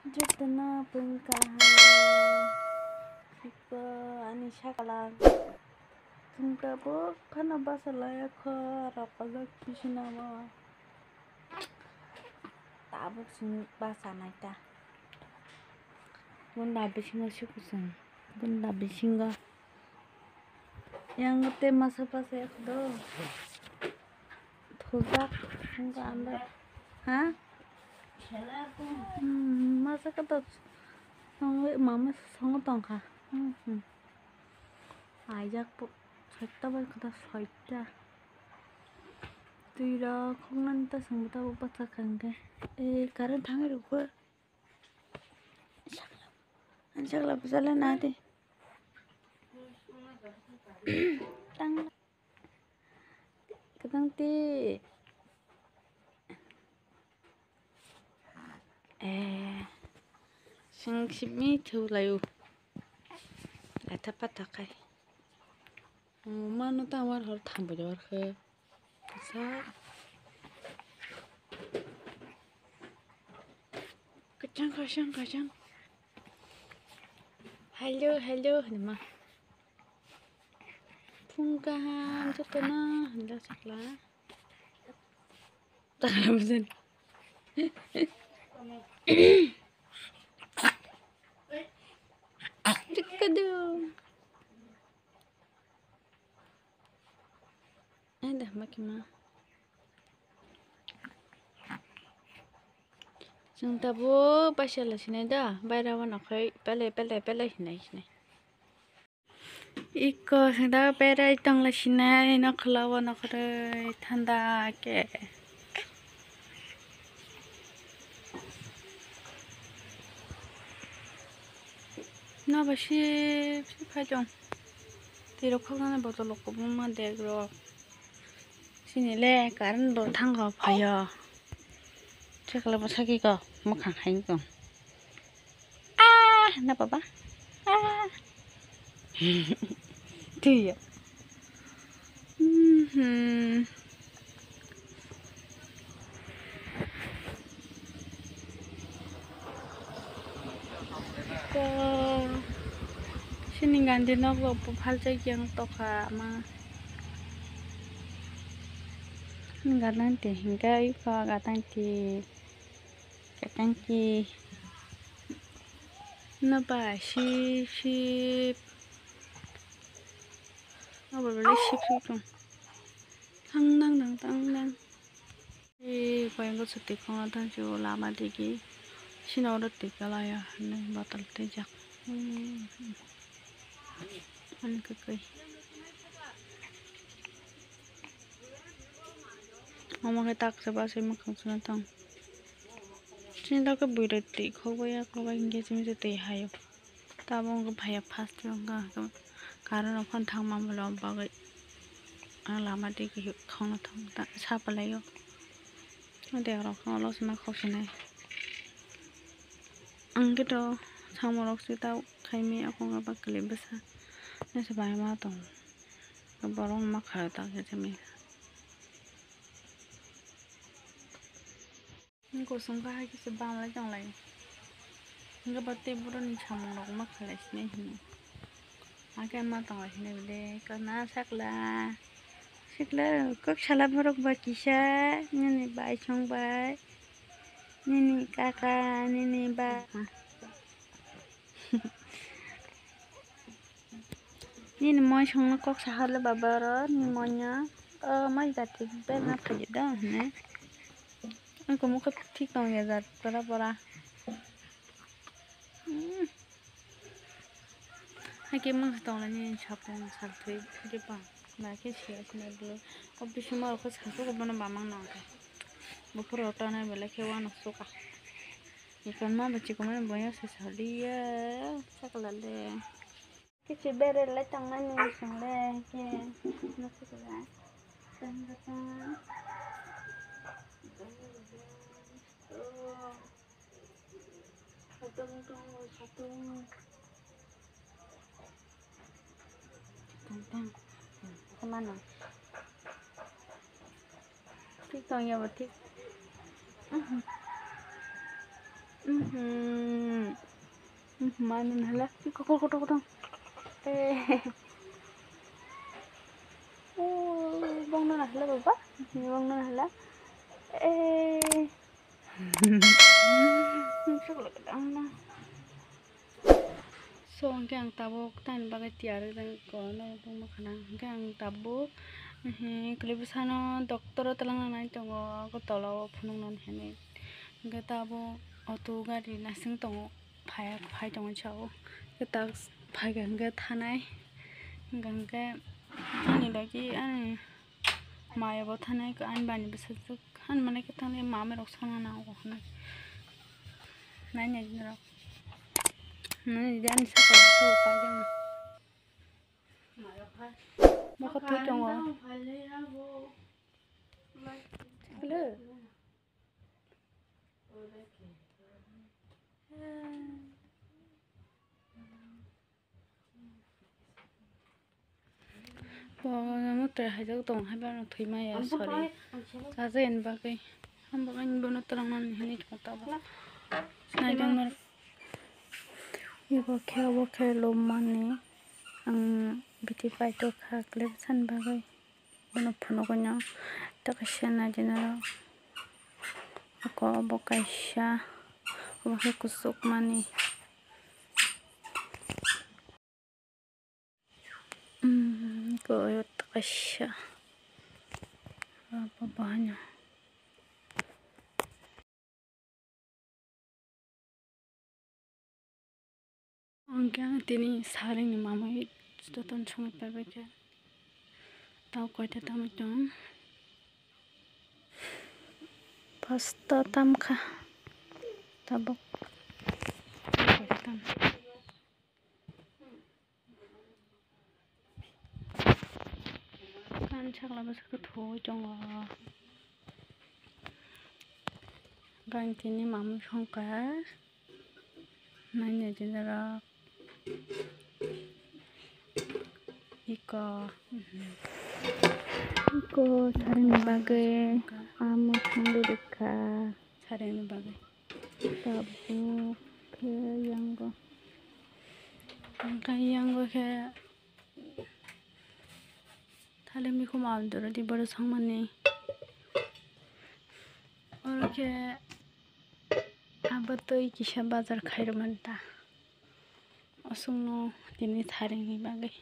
Jatana pengkahan kita ani syakalang tungka bo kana basalaya kha rapala kishna ma tabuk sing basana ta bunda bisinga shukusan bunda bisinga yang te masa pase do thuzak tungka anda ha masa kata Sangat mama sangat tangka. Ajak po cerita ba kata cerita. Tidak kau nanti sangat tahu apa kangge. Karena tangga rupa. Anjak lah berjalan nanti. Tang. Kadang ti. Singshimi thulayu. Ada patakai. Manu tamar harus tambah jawar ke. Bisa. Kacang. Halo, nama. Pungkahan setengah, hendak saklah. Tak ada pesan. Dekat dong. Dah makin mah. Sung tabu pasal sini dah. Bayrawan aku pele sini. Iko sung tabu bayrai tong lah sini nak lawan aku tanda ke. Na basi pajong. Tiro kau kan botol aku buma degro. Sini le karena do tangga paya. Cakap apa lagi kau makan kain kau. Napa ba? Dia. Sini ganti nak apa halja yang toka ma. Enggak nanti, enggak ika gatanti. Napa sip. Apa boleh sip tu? Tang. Bayang ko setik kong natan jo lama digi. Sina udah tiga lah ya, nih batal tejak. Mana kekai? Mama kita sebab makan sunatang. Cinta ke bureti, kau bayar hingga sini tu hayo. Tabung ke bahaya pasti enggak. Karena aku thang mama belum bagai. Lama digi kau natan tak siapa lagi. Nanti orang kau lo sama kau sini. Angkat do, sama orang sih tahu kami aku nggak bakal besar. Nasi bayam matang. Kebarang makan tak kecami. Aku sungguh lagi sebang lagi yang lain. Enggak berarti buron sama orang makan sini. Makan matang sini deh. Karena sakla. Kok salah berok bakisah. Ini bayi cong bayi. Ini kakak, ini ba. Ini mau cong kok salah babara. Ini maunya. Mau jatuh benar kerja dah, ne. Aku mau ketik dong ya zat para. Aku mau tahu ni siapa salty di bang. Nak sih dulu. Tapi semua aku satu aku mana bamang nak. Bupur otak na bela kewan suka. Ikan mah baca komen banyak sekali ya. Cakap le. Kecil bere le tangan ni sore ke. Nasi kelas. Tanggapan. Satu. Tentang. Kemana? Tik tong ya betik. Mana hala kokong bong na hala baba bong na hala so angke ang tabok tan bagai tiar dan kono bong makana angke ang tabok klibu sano dokter telang nai tongo ko tolo phunung non hene angke tabok auto gari nasing tongo phai tongo chao ke tak phai gangke thanai gangke ani lagi ani maya bo thanai ko an bani besuk an mane ke thanai mame rok sona na ko hana nai nai jero nai dan sa ko pa jang mo ko tu tongo le mo tre hai jok tong hai ba thui mai ya sorry sa zen ba kai ham ba kan bono terang nan hini chota ba nai jang mer ibo khe lo mani ang biti pai to kha klep san ba kai bono phono ko nya ta ka sena jenara ko bo kaisha bo he kusuk mani ko yo ta kaisha apa banyak angke tini saring ni mamai stoton chong pa ba ja tau ko ta tam tong pasta tam kha tabok tam kan chakla ba sa tho chong gan tini mamu chongka nanya jenera iko saring bagai amu chongdu deka saring bagai tabuk ke yang go ke thale mi ko mal doro di baro sangmani और के अब तो किसा बाजार खाइरमन ता असुंनो दिनै थारिनि बागै